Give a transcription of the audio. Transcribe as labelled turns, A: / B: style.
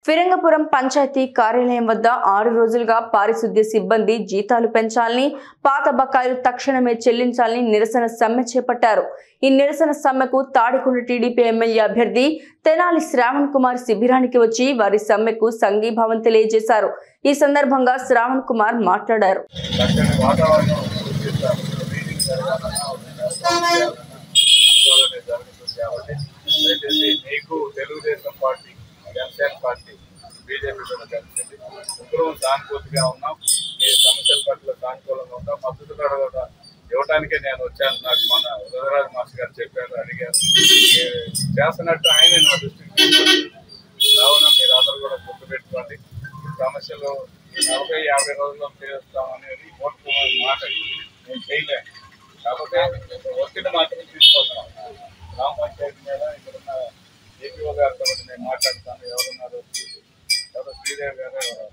A: ఫిరంగపురం పంచాయతీ కార్యాలయం వద్ద 6 రోజులుగా పారిశుద్ధ్య సిబ్బంది జీతాలు పెంచాలని, పాత బకాయిలు తక్షణమే చెల్లించాలని నిరసన సమ్మె చేపట్టారు. ఈ నిరసన సమ్మెకు తాడికొండ టీడీపీ ఎమ్మెల్యే అభ్యర్థి తెనాలి శ్రావణ్ కుమార్ శిబిరానికి వచ్చి వారి సమ్మెకు సంఘీభావం తెలియజేశారు. ఈ సందర్భంగా శ్రావణ్ కుమార్ మాట్లాడారు.
B: బీజేపీ కూడా కలిసింది. ముగ్గురు సానుభూతిగా ఉన్నాం. ఈ సమస్యల పట్ల సానుకూలంగా ఉన్నాం. మద్దతు కూడా ఇవ్వడానికే నేను వచ్చాను. నాకు మన ఉదయరాజు మాస్టర్ గారు చెప్పారు, అడిగారు. చేస్తున్నట్టు ఆయన నా దృష్టికి తీసుకొచ్చారు. కావున మీరు అందరూ కూడా గుర్తుపెట్టుకోండి. సమస్యలు 40-50 రోజుల్లో తీరుస్తామనేది కోరుకోమని మాట నేను చేయలేను. కాకపోతే ఒత్తిడి మాత్రం తీసుకొస్తాం. గ్రామ పంచాయతీ మీద ఇక్కడున్న ఏపీఓ గారితో నేను మాట్లాడతాను. ఎవరున్నారో శ్రీదేవి గారు